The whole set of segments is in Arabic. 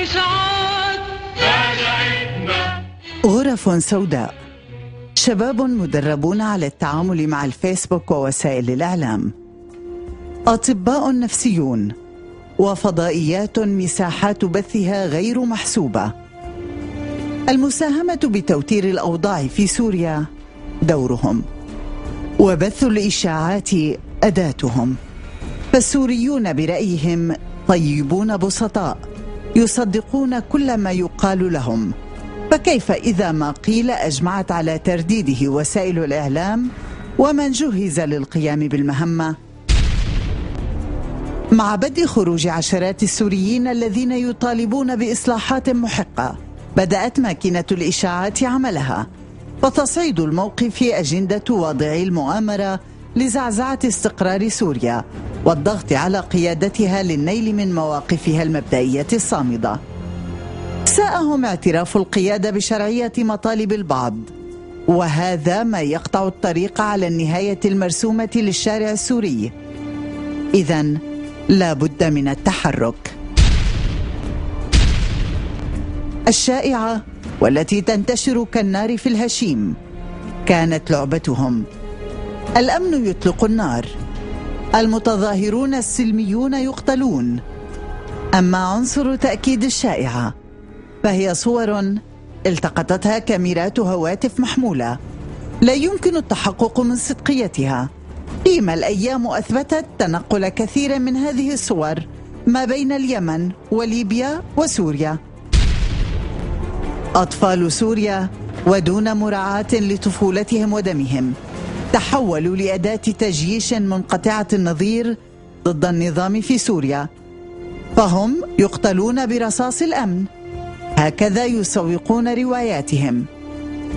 الإشاعات راجعتنا. غرف سوداء، شباب مدربون على التعامل مع الفيسبوك ووسائل الإعلام، أطباء نفسيون، وفضائيات مساحات بثها غير محسوبة. المساهمة بتوتير الأوضاع في سوريا دورهم، وبث الإشاعات أداتهم. فالسوريون برأيهم طيبون بسطاء يصدقون كل ما يقال لهم، فكيف إذا ما قيل أجمعت على ترديده وسائل الإعلام ومن جهز للقيام بالمهمة؟ مع بدء خروج عشرات السوريين الذين يطالبون بإصلاحات محقة، بدأت ماكينة الإشاعات عملها، فتصعيد الموقف أجندة واضعي المؤامرة لزعزعة استقرار سوريا والضغط على قيادتها للنيل من مواقفها المبدئية الصامدة. ساءهم اعتراف القيادة بشرعية مطالب البعض، وهذا ما يقطع الطريق على النهاية المرسومة للشارع السوري. إذن لا بد من التحرك. الشائعة والتي تنتشر كالنار في الهشيم كانت لعبتهم. الأمن يطلق النار، المتظاهرون السلميون يقتلون. أما عنصر تأكيد الشائعة فهي صور التقطتها كاميرات هواتف محمولة لا يمكن التحقق من صدقيتها، فيما الأيام أثبتت تنقل كثير من هذه الصور ما بين اليمن وليبيا وسوريا. أطفال سوريا ودون مراعاة لطفولتهم ودمهم تحولوا لأداة تجييش منقطعة النظير ضد النظام في سوريا، فهم يقتلون برصاص الأمن، هكذا يسوقون رواياتهم.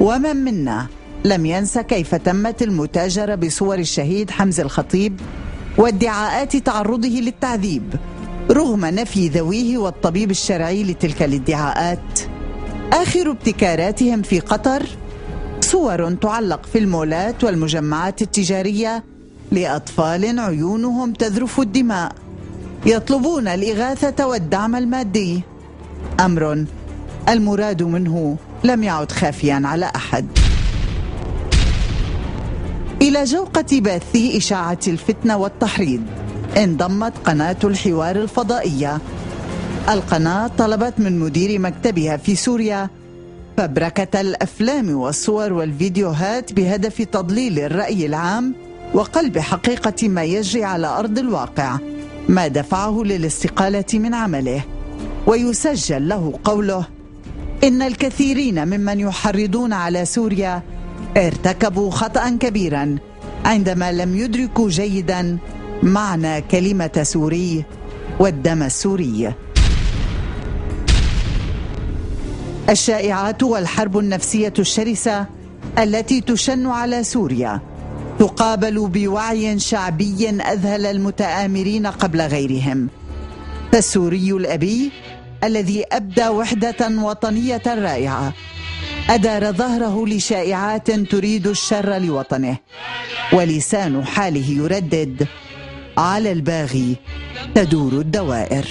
ومن منا لم ينس كيف تمت المتاجرة بصور الشهيد حمزة الخطيب وادعاءات تعرضه للتعذيب رغم نفي ذويه والطبيب الشرعي لتلك الادعاءات. آخر ابتكاراتهم في قطر صور تعلق في المولات والمجمعات التجارية لأطفال عيونهم تذرف الدماء يطلبون الإغاثة والدعم المادي، أمر المراد منه لم يعد خافيا على أحد. إلى جوقة بث إشاعة الفتنة والتحريض انضمت قناة الحوار الفضائية. القناة طلبت من مدير مكتبها في سوريا فبركة الأفلام والصور والفيديوهات بهدف تضليل الرأي العام وقلب حقيقة ما يجري على أرض الواقع، ما دفعه للاستقالة من عمله. ويسجل له قوله: إن الكثيرين ممن يحرضون على سوريا ارتكبوا خطأ كبيرا عندما لم يدركوا جيدا معنى كلمة سوري والدم السوري. الشائعات والحرب النفسية الشرسة التي تشن على سوريا تقابل بوعي شعبي أذهل المتآمرين قبل غيرهم. فالسوري الأبي الذي أبدى وحدة وطنية رائعة أدار ظهره لشائعات تريد الشر لوطنه، ولسان حاله يردد: على الباغي تدور الدوائر.